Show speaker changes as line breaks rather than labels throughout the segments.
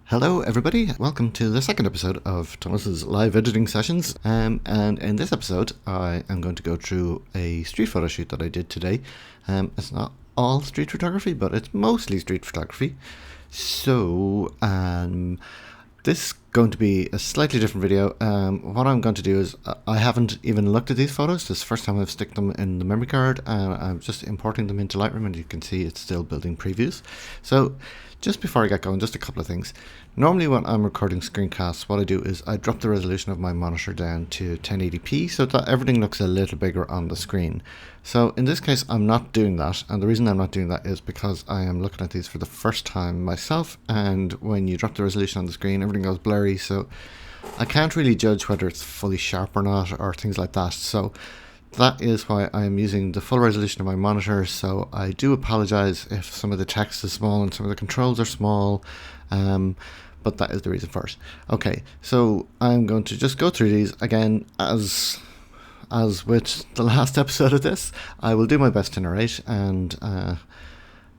Hello everybody, welcome to the second episode of Thomas's live editing sessions, and in this episode I am going to go through a street photo shoot that I did today. It's not all street photography, but it's mostly street photography. So this is going to be a slightly different video. What I'm going to do is I haven't even looked at these photos. This is the first time I've stuck them in the memory card, and I'm just importing them into Lightroom, and you can see it's still building previews. So just before I get going, just a couple of things. Normally when I'm recording screencasts, what I do is I drop the resolution of my monitor down to 1080p so that everything looks a little bigger on the screen. So in this case I'm not doing that, and the reason I'm not doing that is because I am looking at these for the first time myself, and when you drop the resolution on the screen everything goes blurry, so I can't really judge whether it's fully sharp or not or things like that. So that is why I'm using the full resolution of my monitor. So I do apologize if some of the text is small and some of the controls are small, but that is the reason for it. Okay, so I'm going to just go through these again as with the last episode of this. I will do my best to narrate, and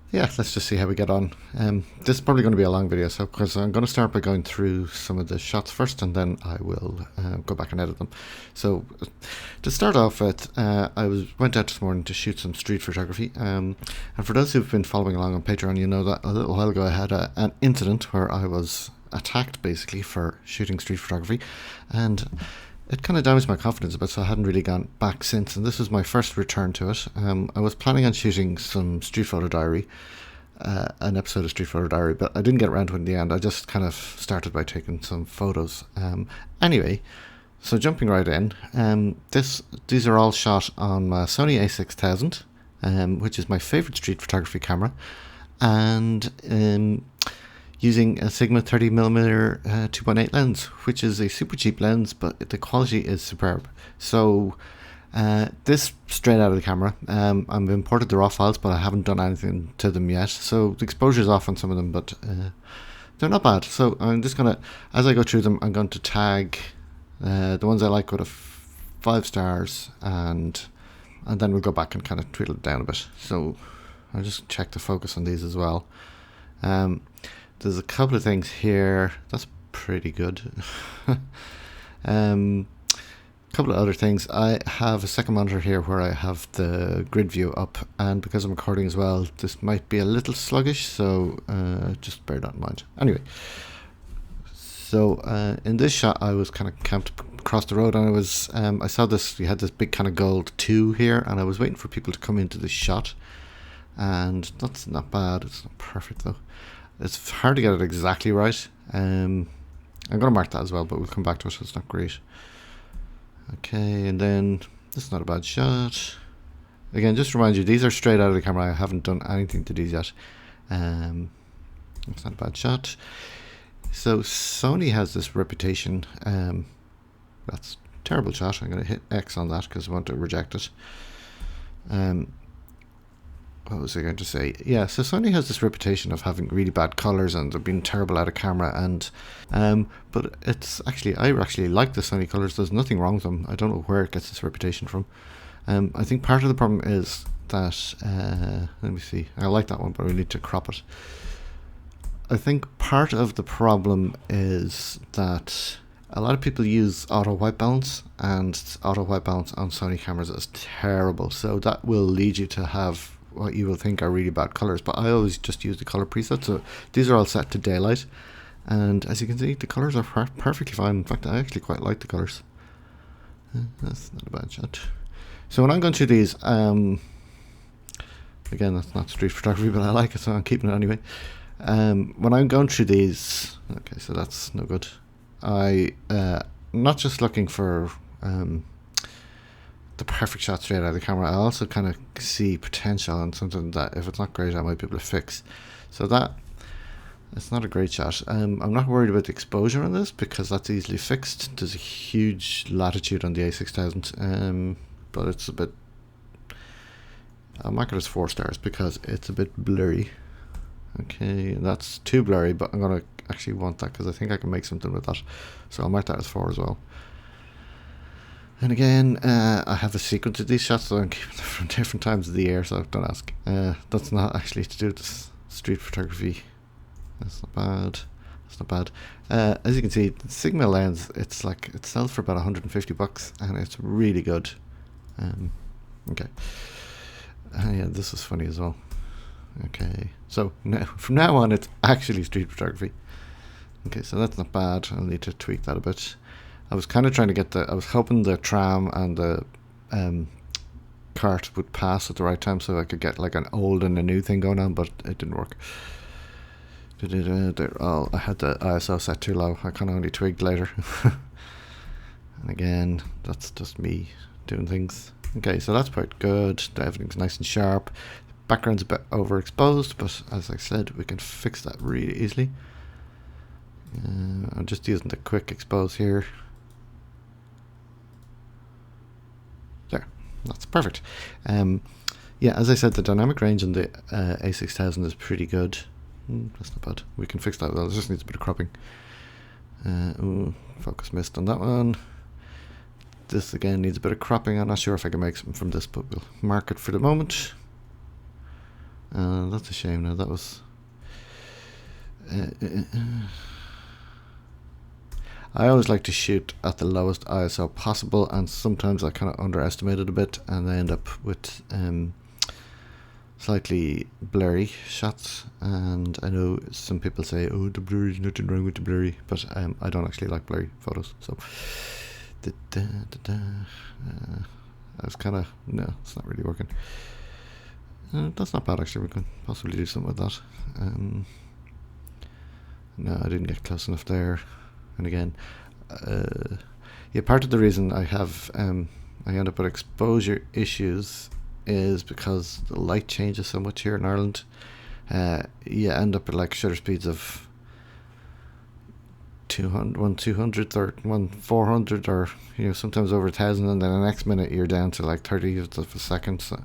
yeah, let's just see how we get on. This is probably going to be a long video, so because I'm going to start by going through some of the shots first, and then I will go back and edit them. So to start off with, I went out this morning to shoot some street photography, and for those who've been following along on Patreon, you know that a little while ago I had an incident where I was attacked basically for shooting street photography, and it kind of damaged my confidence a bit, so I hadn't really gone back since, and this was my first return to it. I was planning on shooting some Street Photo Diary, an episode of Street Photo Diary, but I didn't get around to it in the end. I just kind of started by taking some photos. Anyway, so jumping right in, these are all shot on my Sony A6000, which is my favourite street photography camera, and using a Sigma 30mm 2.8 lens, which is a super cheap lens, but the quality is superb. So this straight out of the camera. I've imported the raw files, but I haven't done anything to them yet. So the exposure is off on some of them, but they're not bad. So I'm just gonna, as I go through them, I'm going to tag the ones I like with a 5 stars, and then we'll go back and kind of twiddle it down a bit. So I'll just check the focus on these as well. There's a couple of things here that's pretty good. A couple of other things. I have a second monitor here where I have the grid view up, and because I'm recording as well, this might be a little sluggish, so just bear that in mind. Anyway, so in this shot I was kind of camped across the road, and I saw this, we had this big kind of gold 2 here, and I was waiting for people to come into the shot, and that's not bad. It's not perfect though. It's hard to get it exactly right. I'm going to mark that as well, but we'll come back to it, so it's not great. Okay, and then this is not a bad shot. Again, just to remind you, these are straight out of the camera. I haven't done anything to these yet. It's not a bad shot. So Sony has this reputation. That's a terrible shot. I'm going to hit X on that because I want to reject it. What was I going to say? Yeah, so Sony has this reputation of having really bad colors and they've been terrible out of camera, and but it's actually, I actually like the Sony colors. There's nothing wrong with them. I don't know where it gets this reputation from. I think part of the problem is that let me see, I like that one, but we need to crop it. I think part of the problem is that a lot of people use auto white balance, and auto white balance on Sony cameras is terrible, so that will lead you to have what you will think are really bad colors. But I always just use the color preset, so these are all set to daylight, and as you can see, the colors are perfectly fine. In fact, I actually quite like the colors. That's not a bad shot. So when I'm going through these, again, that's not street photography, but I like it, so I'm keeping it anyway. When I'm going through these, okay, so that's no good. I'm not just looking for the perfect shot straight out of the camera. I also kind of see potential and something that if it's not great I might be able to fix. So that, it's not a great shot. I'm not worried about the exposure on this because that's easily fixed. There's a huge latitude on the A6000, but it's a bit, I'll mark it as 4 stars because it's a bit blurry. Okay, that's too blurry, but I'm going to actually want that because I think I can make something with that, so I'll mark that as 4 as well. And again, I have a sequence of these shots, so I'm keeping them from different times of the year, so don't ask. That's not actually to do with street photography. That's not bad. It's not bad. As you can see, the Sigma lens, it's like, it sells for about $150 and it's really good. Okay. Yeah, this is funny as well. Okay, so now, from now on, it's actually street photography. Okay, so that's not bad. I'll need to tweak that a bit. I was kind of trying to get I was hoping the tram and the cart would pass at the right time so I could get like an old and a new thing going on, but it didn't work. I had the ISO set too low. I kind of only twigged later. And again, that's just me doing things. Okay, so that's quite good. Everything's nice and sharp. Background's a bit overexposed, but as I said, we can fix that really easily. I'm just using the quick expose here. There, that's perfect. Yeah, as I said, the dynamic range on the A6000 is pretty good. That's not bad. We can fix that. Well, it just needs a bit of cropping. Ooh, focus missed on that one. This again needs a bit of cropping. I'm not sure if I can make something from this, but we'll mark it for the moment. That's a shame now. That was... I always like to shoot at the lowest ISO possible, and sometimes I kind of underestimate it a bit and I end up with slightly blurry shots. And I know some people say, oh, the blurry, there's nothing wrong with the blurry, but I don't actually like blurry photos. So I was kind of, no, it's not really working. That's not bad actually. We can possibly do something with that. No, I didn't get close enough there. And again, yeah, part of the reason I have I end up with exposure issues is because the light changes so much here in Ireland. You end up with like shutter speeds of 200 or 400, or sometimes over 1,000, and then the next minute you're down to like 30th of a second. So,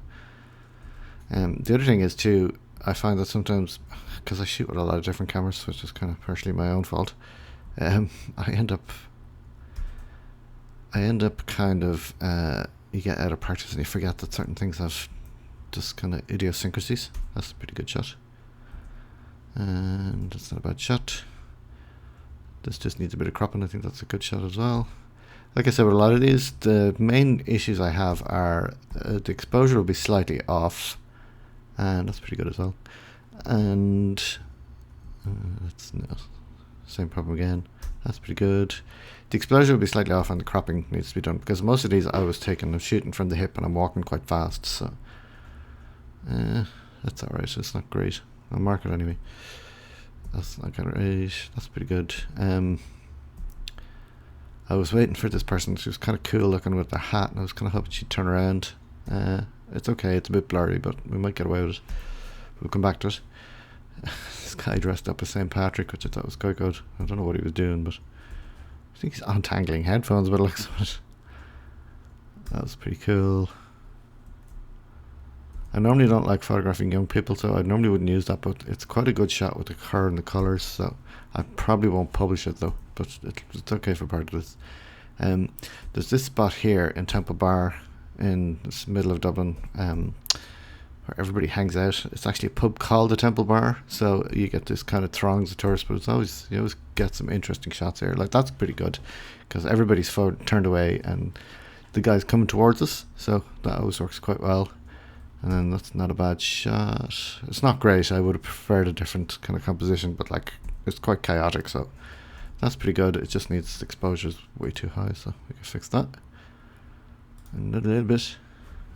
the other thing is too, I find that sometimes, because I shoot with a lot of different cameras, which is kind of partially my own fault, I end up kind of you get out of practice and you forget that certain things have just kind of idiosyncrasies. That's a pretty good shot, and that's not a bad shot. This just needs a bit of cropping. I think that's a good shot as well. Like I said, with a lot of these, the main issues I have are the exposure will be slightly off, and that's pretty good as well. And that's no, same problem again. That's pretty good. The exposure will be slightly off, and the cropping needs to be done, because most of these I was taking, I'm shooting from the hip and I'm walking quite fast, so that's alright. It's not great. I'll mark it anyway. That's not kind of right. That's pretty good. I was waiting for this person. She was kind of cool looking with the hat, and I was kind of hoping she'd turn around. It's okay. It's a bit blurry, but we might get away with it. We'll come back to it. This guy dressed up as St. Patrick, which I thought was quite good. I don't know what he was doing, but I think he's untangling headphones by the looks of it. That was pretty cool. I normally don't like photographing young people, so I normally wouldn't use that, but it's quite a good shot with the hair and the colours, so I probably won't publish it though, but it's okay for part of this. There's this spot here in Temple Bar in the middle of Dublin, where everybody hangs out. It's actually a pub called the Temple Bar, so you get this kind of throngs of tourists, but you always get some interesting shots here. Like, that's pretty good, because everybody's phone turned away and the guy's coming towards us, so that always works quite well. And then that's not a bad shot. It's not great. I would have preferred a different kind of composition, but like, it's quite chaotic, so that's pretty good. It just needs exposures way too high, so we can fix that. And a little bit.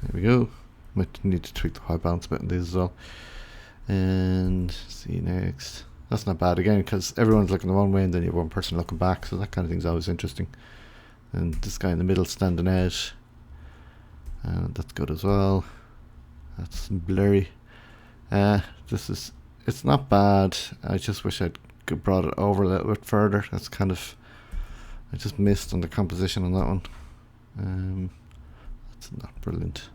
There we go. Might need to tweak the white balance a bit in these as well. And see next. That's not bad again, because everyone's looking the one way and then you have one person looking back, so that kind of thing's always interesting. And this guy in the middle standing out, and that's good as well. That's blurry. It's not bad. I just wish I'd brought it over a little bit further. That's kind of, I just missed on the composition on that one. That's not brilliant.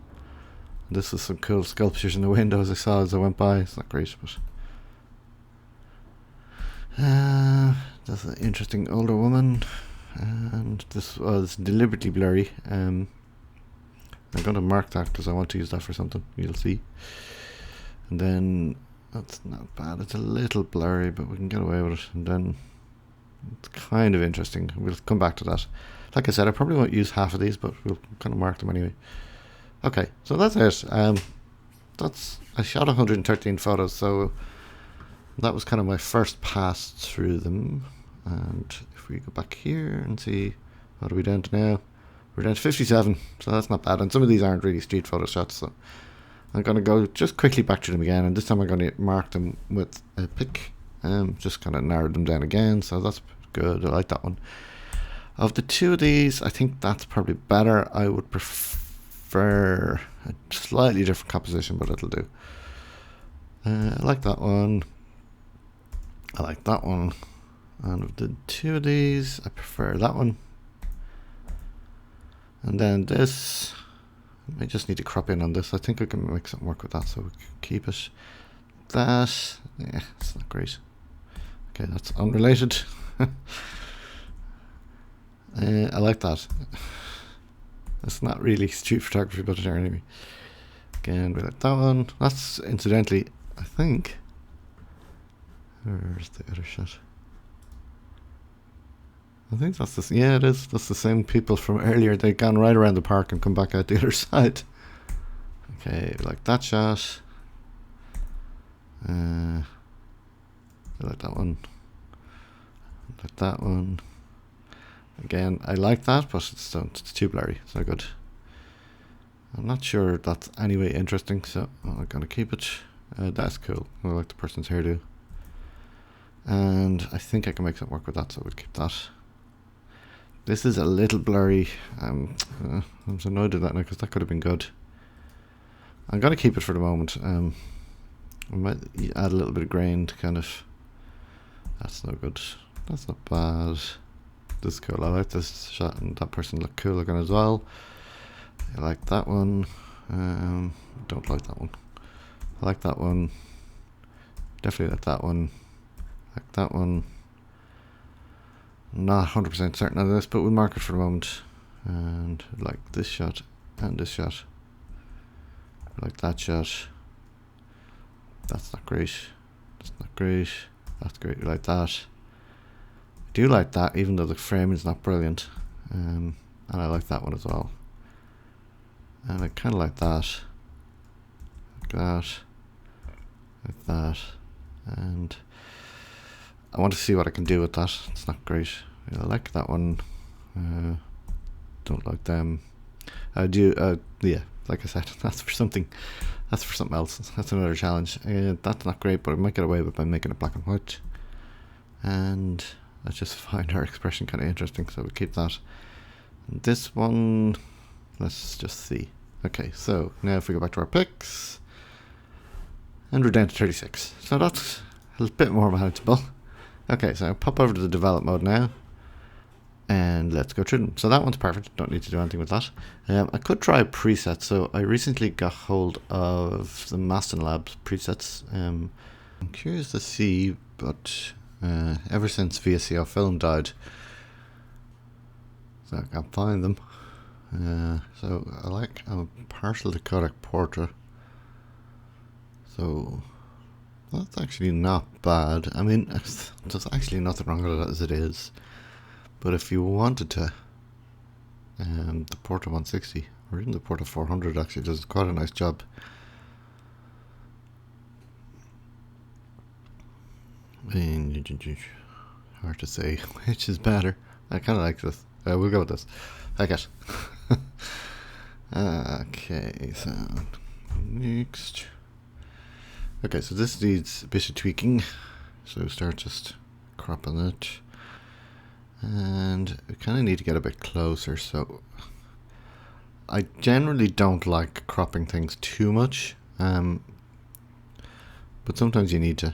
This is some cool sculptures in the windows I saw as I went by. It's not great, but that's an interesting older woman, and this was deliberately blurry. I'm going to mark that because I want to use that for something. You'll see. And then that's not bad. It's a little blurry, but we can get away with it. And then It's kind of interesting. We'll come back to that. Like I said, I probably won't use half of these, but we'll kind of mark them anyway. Okay, so that's it. I shot 113 photos, so that was kind of my first pass through them. And if we go back here and see, what are we down to now? We're down to 57, so that's not bad. And some of these aren't really street photo shots, so I'm going to go just quickly back through them again, and this time I'm going to mark them with a pick. Just kind of narrowed them down again, so that's good. I like that one. Of the two of these, I think that's probably better. I would prefer a slightly different composition, but it'll do. I like that one. I like that one. And of the two of these, I prefer that one. And then this, I just need to crop in on this. I think I can make something work with that, so we can keep it. That, yeah, it's not great. Okay, that's unrelated. I like that. That's not really street photography, but anyway. Again, we like that one. That's incidentally, I think. Where's the other shot? I think that's the, yeah, it is. That's the same people from earlier. They've gone right around the park and come back out the other side. Okay, we like that shot. I like that one. I like that one. Again, I like that, but it's too blurry. It's not good. I'm not sure that's anyway interesting, so I'm going to keep it. That's cool. I like the person's hairdo. And I think I can make something work with that, so we'll keep that. This is a little blurry. I'm so annoyed at that now because that could have been good. I'm going to keep it for the moment. I might add a little bit of grain to kind of... That's no good. That's not bad. This is cool. I like this shot, and that person looked cool looking as well. I like that one. Don't like that one. I like that one. Definitely like that one. Like that one. Not 100% certain of this, but we'll mark it for the moment. And like this shot and this shot. I like that shot. That's not great. That's not great. That's great. I like that. I do like that, even though the frame is not brilliant. And I like that one as well. And I kind of like that. Like that. Like that. And I want to see what I can do with that. It's not great. I like that one. Don't like them. I do. Yeah, like I said, that's for something. That's for something else. That's another challenge. That's not great, but I might get away with it by making it black and white. And I just find her expression kind of interesting, so we'll keep that. And this one, let's just see. Okay, so now if we go back to our picks, and we're down to 36. So that's a bit more manageable. Okay, so I'll pop over to the develop mode now, and let's go through them. So that one's perfect. Don't need to do anything with that. I could try a preset. So I recently got hold of the Maston Labs presets. I'm curious to see, but ever since VSCO Film died, so I can't find them. So I'm partial to Kodak Portra. So that's actually not bad. I mean, there's actually nothing wrong with it as it is. But if you wanted to, the Porta 160 or even the Porta 400 actually does quite a nice job. Hard to say which is better. I kind of like this. We'll go with this. I guess. Okay, so next. Okay, so this needs a bit of tweaking. So start just cropping it. And we kind of need to get a bit closer. So I generally don't like cropping things too much. But sometimes you need to.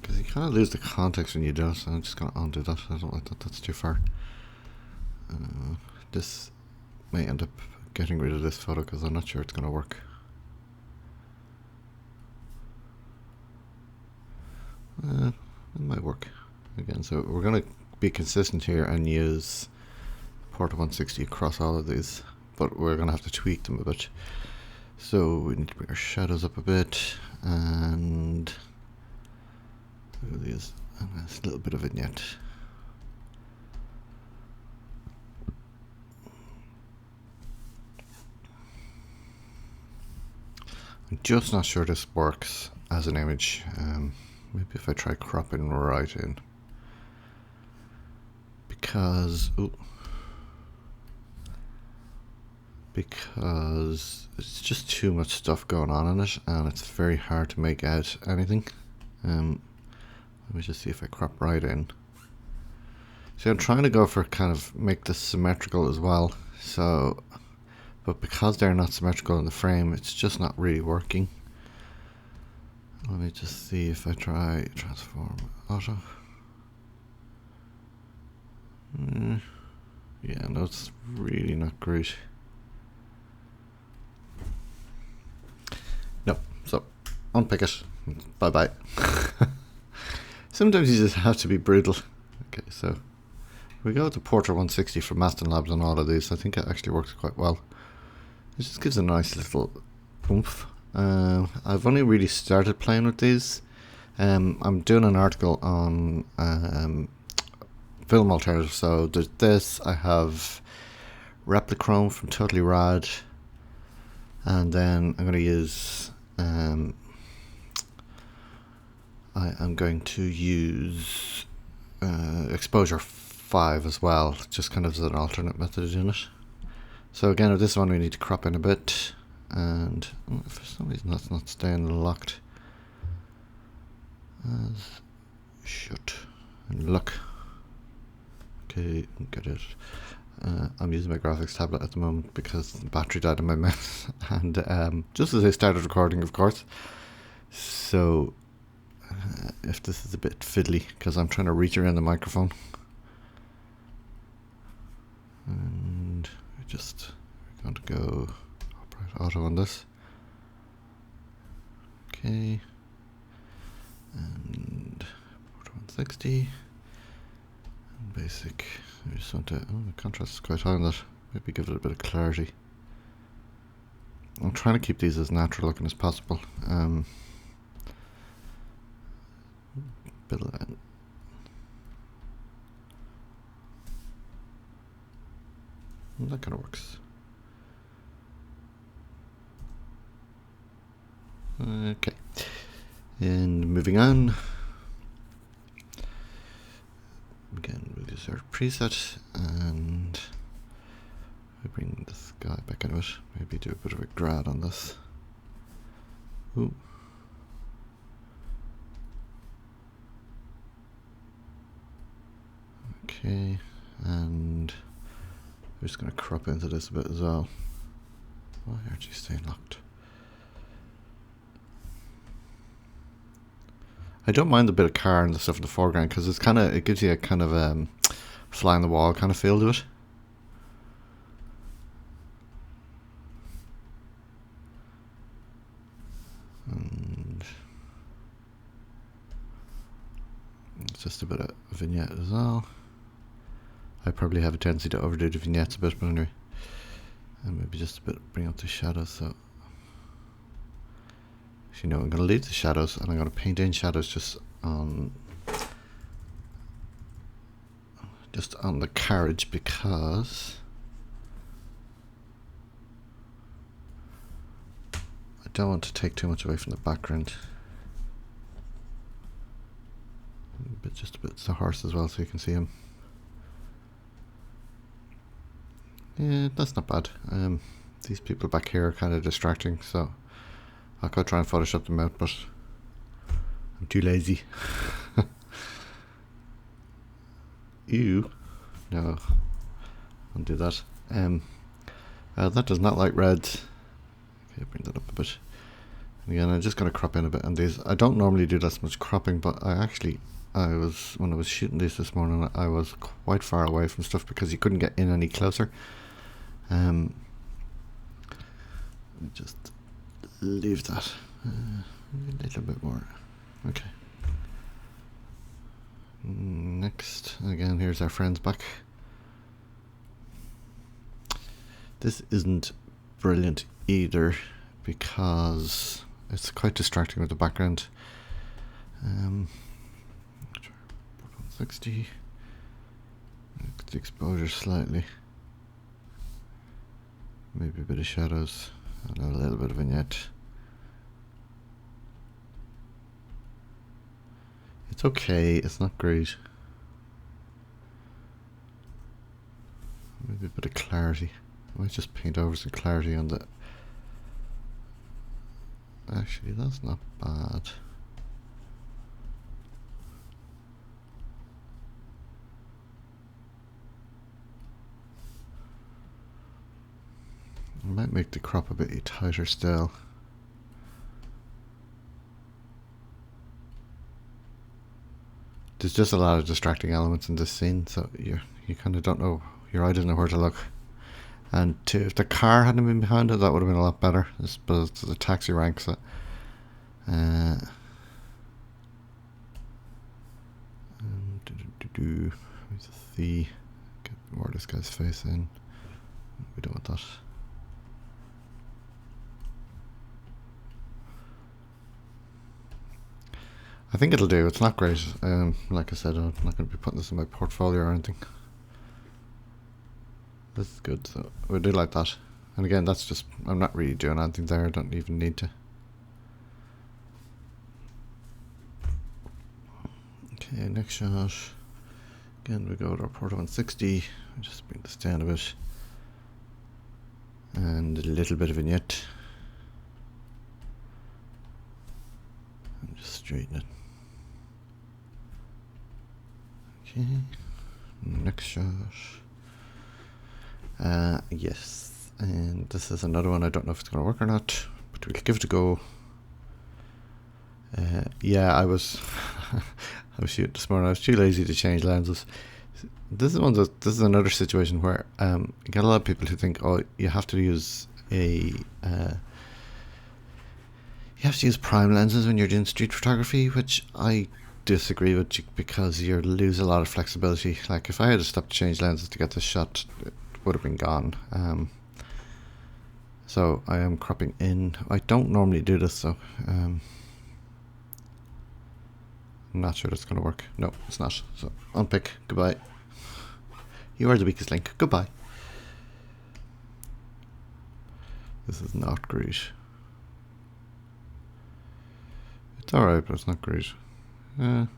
Because you kind of lose the context when you do it. So I'm just going to undo that. I don't like that. That's too far. This may end up getting rid of this photo because I'm not sure it's going to work. It might work again. So we're going to be consistent here and use Porta 160 across all of these, but we're going to have to tweak them a bit. So we need to bring our shadows up a bit, and So there's a nice little bit of vignette. I'm just not sure this works as an image. Maybe if I try cropping right in. Because it's just too much stuff going on in it, and it's very hard to make out anything. Let me just see if I crop right in. See, I'm trying to go for kind of make this symmetrical as well, so, but because they're not symmetrical in the frame, it's just not really working. Let me just see if I try transform auto. Yeah, no, it's really not great. No, so unpick it. Bye bye. Sometimes you just have to be brutal. Okay, so we go to Portra 160 from Maston Labs on all of these. I think it actually works quite well. It just gives a nice little oomph. I've only really started playing with these. I'm doing an article on film alternatives. So there's this. I have Replichrome from Totally Rad, and then I'm going to use I am going to use Exposure 5 as well, just kind of as an alternate method of doing it. So again, with this one we need to crop in a bit, and for some reason that's not staying locked as should. And look, okay, get it. I'm using my graphics tablet at the moment because the battery died in my mouse, and just as I started recording, of course. So if this is a bit fiddly because I'm trying to reach around the microphone, and we're going to go upright auto on this. Okay, and 160 and basic. I just want to, the contrast is quite high on that, maybe give it a bit of clarity. I'm trying to keep these as natural looking as possible. Bit of that. That kind of works. Okay, and moving on. Again, we'll use our preset, and we bring this guy back into it. Maybe do a bit of a grad on this. Ooh. Okay, and we're just going to crop into this a bit as well. Why aren't you staying locked? I don't mind the bit of car and the stuff in the foreground because it's kind of, it gives you a kind of fly on the wall kind of feel to it. And it's just a bit of vignette as well. I probably have a tendency to overdo the vignettes a bit, but anyway. And maybe just a bit, bring up the shadows. So, you know, I'm going to leave the shadows, and I'm going to paint in shadows just on the carriage, because I don't want to take too much away from the background. But just a bit of the horse as well, so you can see him. Yeah, that's not bad. These people back here are kind of distracting, so I could try and Photoshop them out, but I'm too lazy. Ew. No, I'll do that. That does not like red. Okay, bring that up a bit. And again, I'm just going to crop in a bit on these. I don't normally do this much cropping, but when I was shooting these this morning, I was quite far away from stuff because you couldn't get in any closer. Just leave that a little bit more. Okay. Next, again, here's our friends back. This isn't brilliant either because it's quite distracting with the background. 60. Look at the exposure slightly. Maybe a bit of shadows and a little bit of vignette. It's okay, it's not great. Maybe a bit of clarity. I might just paint over some clarity on the... Actually, that's not bad. I might make the crop a bit tighter still. There's just a lot of distracting elements in this scene, so you kind of don't know, your eye doesn't know where to look. And if the car hadn't been behind it, that would have been a lot better. I suppose it's a taxi rank, so... Where's the... Get more of this guy's face in. We don't want that. I think it'll do. It's not great. Like I said, I'm not going to be putting this in my portfolio or anything. This is good, so we do like that. And again, that's just, I'm not really doing anything there. I don't even need to. Okay, next shot. Again, we go to our Porta 160. Just bring this down a bit. And a little bit of vignette. And just straighten it. Okay, next shot. Yes, and this is another one. I don't know if it's going to work or not, but we'll give it a go. Yeah, I was shooting this morning. I was too lazy to change lenses. This is another situation where you get a lot of people who think, oh, you have to use prime lenses when you're doing street photography, which I disagree with, because you lose a lot of flexibility. Like if I had to stop to change lenses to get this shot, it would have been gone. So I am cropping in. I don't normally do this, so I'm not sure that's going to work. No, it's not. So unpick. Goodbye. You are the weakest link. Goodbye. This is not great. It's alright, but it's not great. An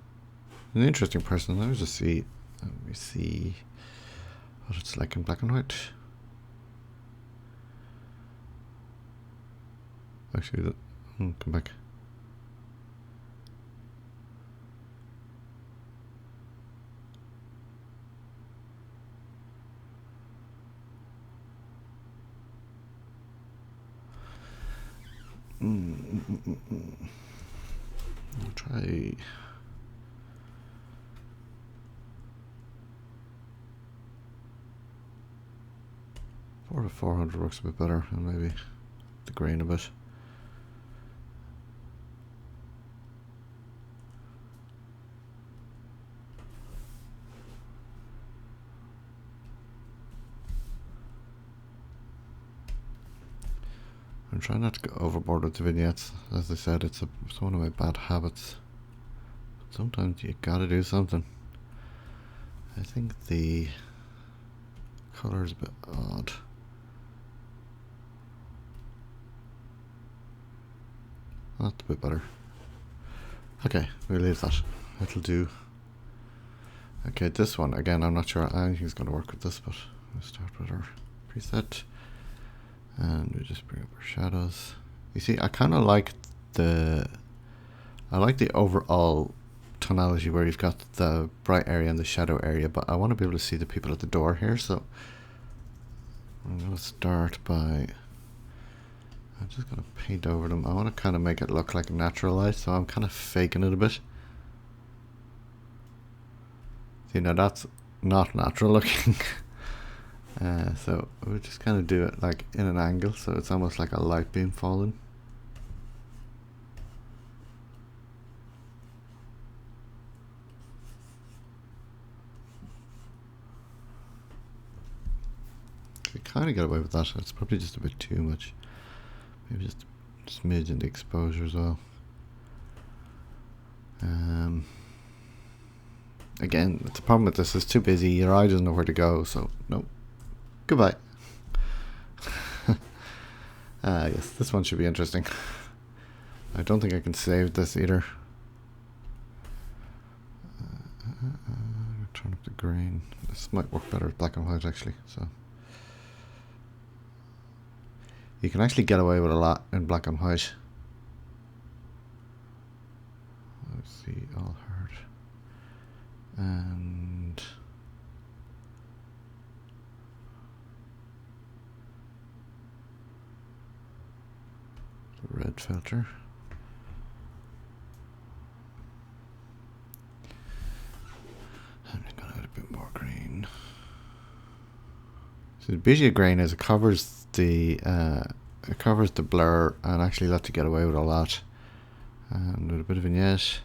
interesting person. Let me just see. Let me see what it's like in black and white. Actually, come back. I'll try. Or 400 works a bit better, and maybe the grain a bit. I'm trying not to go overboard with the vignettes. As I said, it's one of my bad habits. But sometimes you gotta do something. I think the color is a bit odd. That's a bit better. Okay, we'll leave that. It'll do. Okay, this one, again, I'm not sure anything's going to work with this, but we'll start with our preset. And we just bring up our shadows. You see, I kind of like the overall tonality where you've got the bright area and the shadow area, but I want to be able to see the people at the door here, so I'm going to start by, I'm just going to paint over them. I want to kind of make it look like natural light, so I'm kind of faking it a bit. See, now that's not natural looking. So we'll just kind of do it like in an angle, so it's almost like a light beam falling. We kind of get away with that. It's probably just a bit too much. Maybe just a smidge in the exposure as well. again, the problem with this is too busy. Your eye doesn't know where to go, so no. Goodbye. Yes, this one should be interesting. I don't think I can save this either. Turn up the grain. This might work better with black and white actually. So you can actually get away with a lot in black and white. Let's see, all hard. And the red filter. I'm gonna add a bit more green. So the beauty of grain is it covers the blur and actually lets you get away with a lot. And with a bit of vignette,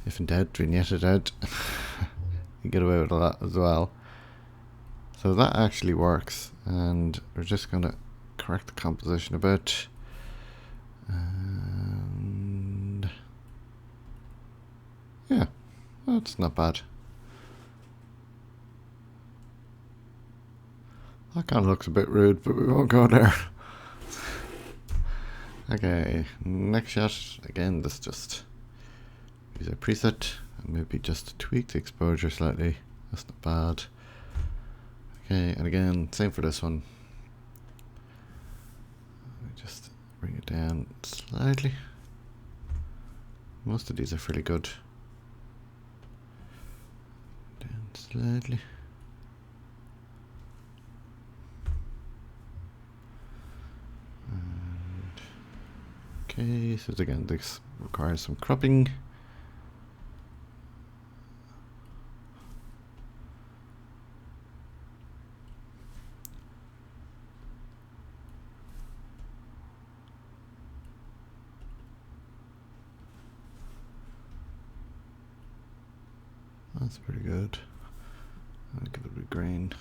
if in doubt, vignette it out. You get away with a lot as well. So that actually works, and we're just going to correct the composition a bit. And yeah, that's not bad. That kind of looks a bit rude, but we won't go there. Okay, next shot. Again, this just use a preset and maybe just tweak the exposure slightly. That's not bad. Okay, and again, same for this one. Just bring it down slightly. Most of these are fairly good. Down slightly. Okay, so again, this requires some cropping. That's pretty good. I'll give it a bit of grain.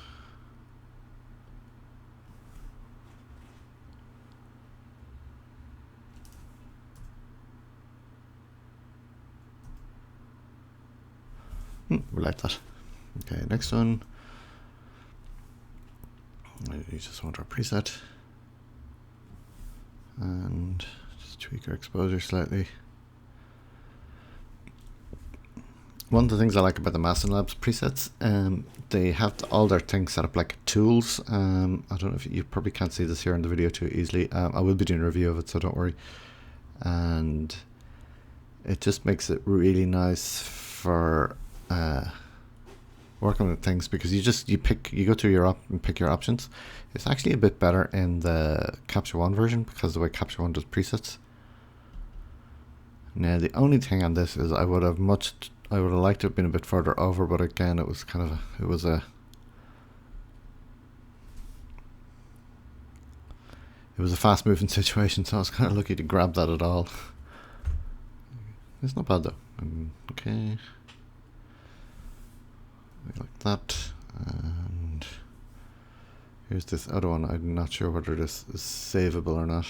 We like that. Okay, next one. You just want our preset. And just tweak our exposure slightly. One of the things I like about the Master Labs presets, they have all their things set up like tools. I don't know if you probably can't see this here in the video too easily. I will be doing a review of it, so don't worry. And it just makes it really nice for working with things, because you go through your and pick your options. It's actually a bit better in the Capture One version because the way Capture One does presets. Now the only thing on this is I would have liked to have been a bit further over, but again it was kind of it was a fast moving situation, so I was kind of lucky to grab that at all. It's not bad though. Okay. Like that, and here's this other one. I'm not sure whether this is savable or not.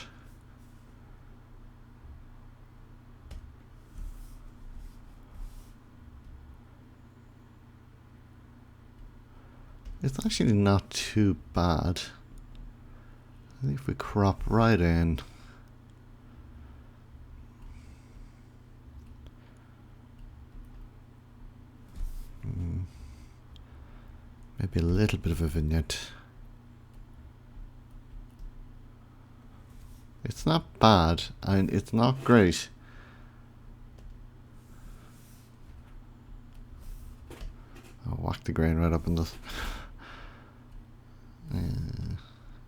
It's actually not too bad. I think if we crop right in, maybe a little bit of a vignette. It's not bad, and it's not great. I'll whack the grain right up in this.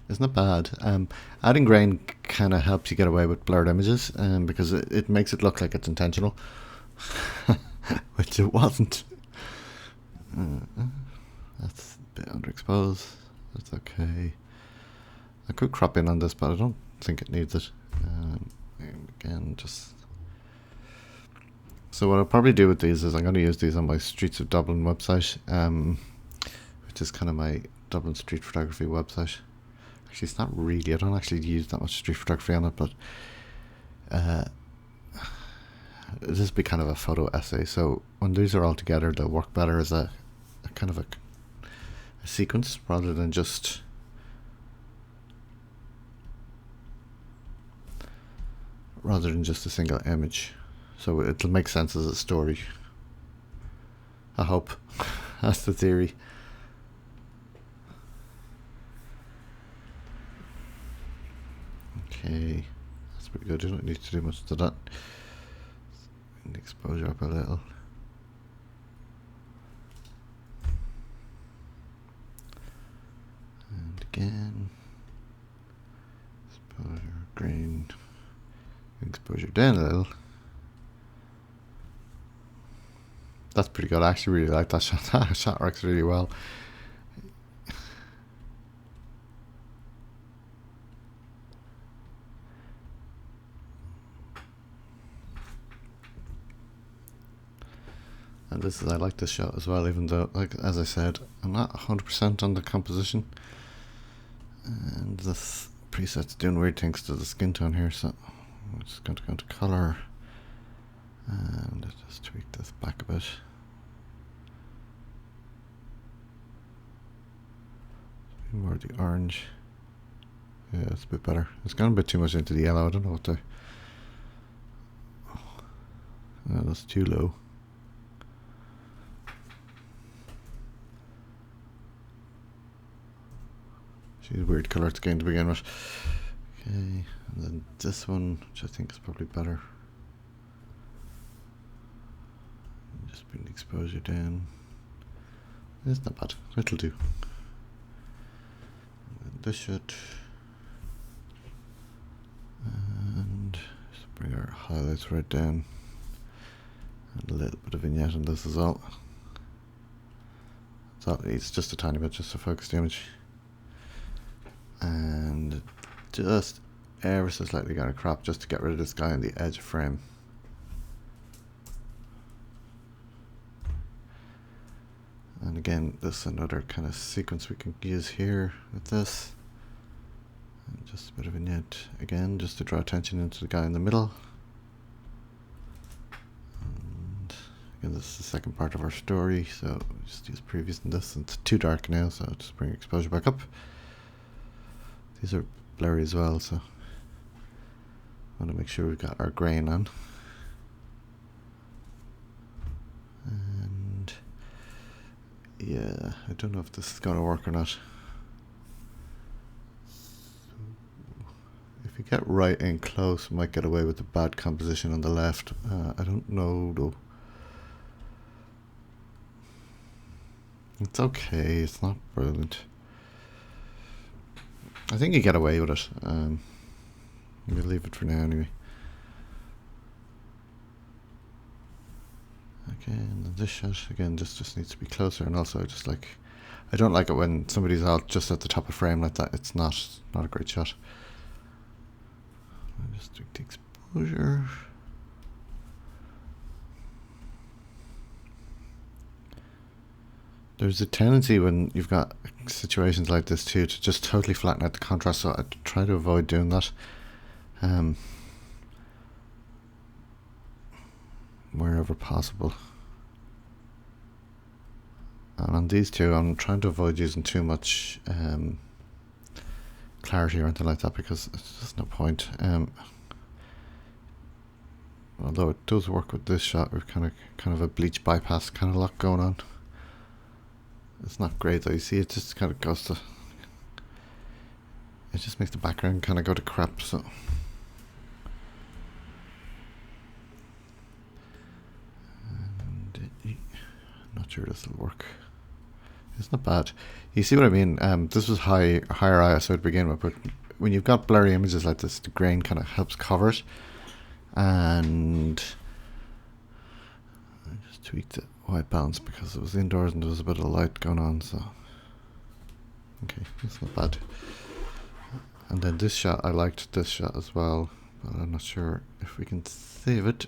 It's not bad. Adding grain kind of helps you get away with blurred images, because it makes it look like it's intentional, which it wasn't. That's a bit underexposed. That's okay. I could crop in on this, but I don't think it needs it. Again, just... So what I'll probably do with these is I'm going to use these on my Streets of Dublin website, which is kind of my Dublin street photography website. Actually, it's not really. I don't actually use that much street photography on it, but this would be kind of a photo essay. So when these are all together, they'll work better as a kind of a sequence rather than just a single image. So it'll make sense as a story. I hope. That's the theory. Okay, that's pretty good. You don't need to do much to that. Bring the exposure up a little. And again, exposure, grain, exposure down a little. That's pretty good. I actually really like that shot. That shot works really well. And this is, I like this shot as well, even though, like as I said, I'm not 100% on the composition. And this preset's doing weird things to the skin tone here, so I'm just going to go into color and just tweak this back a bit. More of the orange. Yeah, it's a bit better. It's gone a bit too much into the yellow. I don't know what to. Oh, that's too low. She's a weird colour to gain to begin with. Okay, and then this one, which I think is probably better. Just bring the exposure down. It's not bad. It'll do. This should, and just bring our highlights right down, and a little bit of vignette on this as well. So it's just a tiny bit, just to focus the image, and just ever so slightly gonna crop just to get rid of this guy on the edge of frame. And again, this is another kind of sequence we can use here with this. And just a bit of a vignette again, just to draw attention into the guy in the middle. And again, this is the second part of our story, so just use previous in this. It's too dark now, so I'll just bring exposure back up. These are blurry as well, so I want to make sure we've got our grain on. And yeah, I don't know if this is going to work or not. If you get right in close, we might get away with the bad composition on the left. I don't know though. It's okay, it's not brilliant. I think you get away with it. We'll leave it for now anyway. Okay, and then this shot again just needs to be closer, and also just like, I don't like it when somebody's out just at the top of frame like that. It's not a great shot. I'll just tweak the exposure. There's a tendency when you've got situations like this too to just totally flatten out the contrast, so I try to avoid doing that. Wherever possible. And on these two, I'm trying to avoid using too much clarity or anything like that, because it's just no point. Although it does work with this shot, we've kind of a bleach bypass kind of look going on. It's not great though. You see, it just kind of goes to. It just makes the background kind of go to crap. So. Not sure this will work. It's not bad. You see what I mean? This was higher ISO to begin with, but when you've got blurry images like this, the grain kind of helps cover it. And I just tweaked the white balance because it was indoors and there was a bit of light going on. So okay, it's not bad. And then this shot, I liked this shot as well, but I'm not sure if we can save it.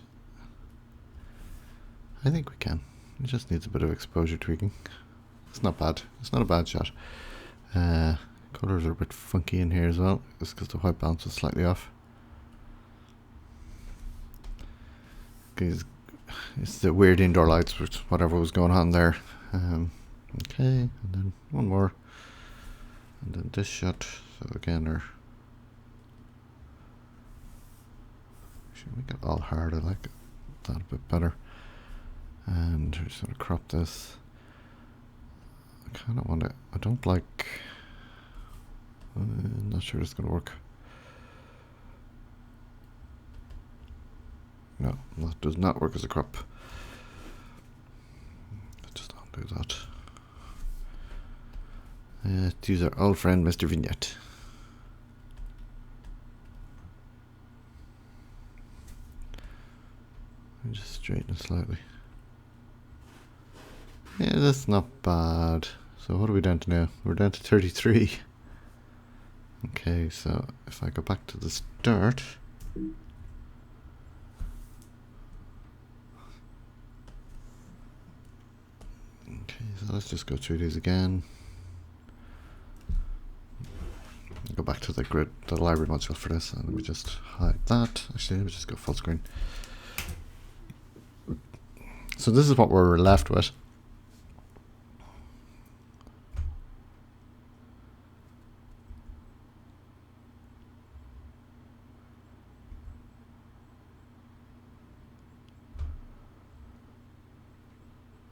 I think we can. It just needs a bit of exposure tweaking. It's not bad. It's not a bad shot. Colors are a bit funky in here as well, just because the white balance was slightly off. it's the weird indoor lights with whatever was going on there. Okay, and then one more, and then this shot. So again, should make it all hard. I like that a bit better. And we're just gonna crop this. I kind of want to. I don't like. I'm not sure it's gonna work. No, that does not work as a crop. Let's just undo that. Let's use our old friend Mr. Vignette. And just straighten it slightly. Yeah, that's not bad. So what are we down to now? We're down to 33. Okay, so if I go back to the start. Okay, so let's just go through these again. Go back to the grid, the library module for this, and let me just hide that. Actually, let me just go full screen. So this is what we're left with.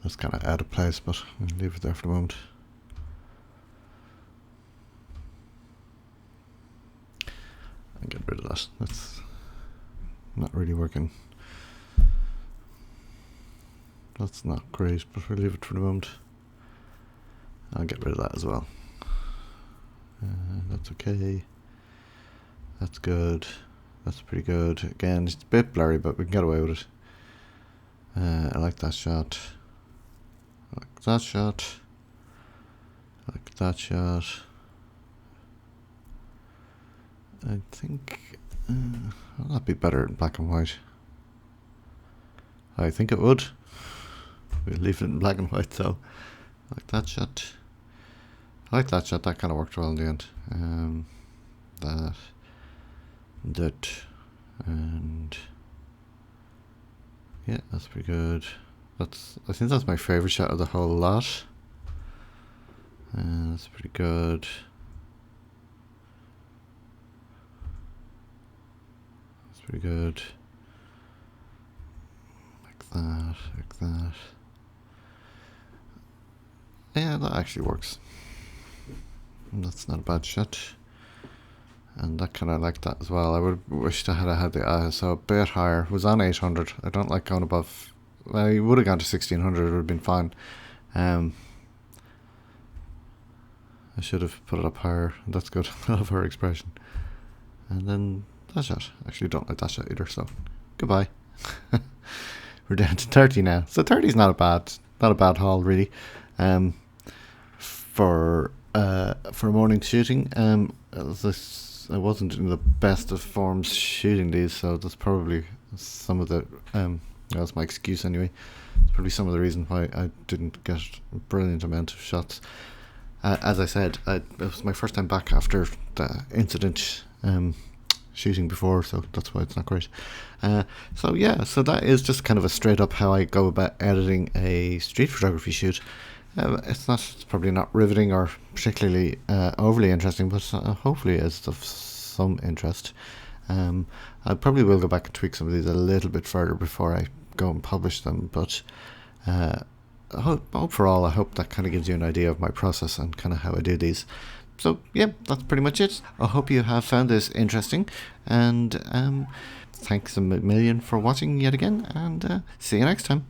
That's kind of out of place, but I'll leave it there for the moment. And get rid of that. That's not really working. That's not great, but we'll leave it for the moment. I'll get rid of that as well. That's okay. That's good. That's pretty good. Again, it's a bit blurry, but we can get away with it. I like that shot. I like that shot. I like that shot. I think that'd be better in black and white. I think it would. We'll leave it in black and white, so I like that shot. I like that shot. That kind of worked well in the end. That, and yeah, that's pretty good. I think that's my favorite shot of the whole lot. That's pretty good. That's pretty good. Like that, like that. Yeah, that actually works. And that's not a bad shot. And that kind of like that as well. I would wished I had the ISO a bit higher. It was on 800. I don't like going above. Well, I would have gone to 1600. It would have been fine. I should have put it up higher. That's good. I love her expression. And then that shot. Actually, don't like that shot either. So goodbye. We're down to 30 now. So 30 is not a bad haul really. For morning shooting. I wasn't in the best of forms shooting these, so that's probably some of the that's my excuse anyway. It's probably some of the reason why I didn't get a brilliant amount of shots. As I said, it was my first time back after the incident shooting before, so that's why it's not great. So yeah, so that is just kind of a straight up how I go about editing a street photography shoot. It's probably not riveting or particularly overly interesting, but hopefully it's of some interest. I probably will go back and tweak some of these a little bit further before I go and publish them, but overall I hope that kind of gives you an idea of my process and kind of how I do these. So yeah, that's pretty much it. I hope you have found this interesting, and thanks a million for watching yet again, and see you next time.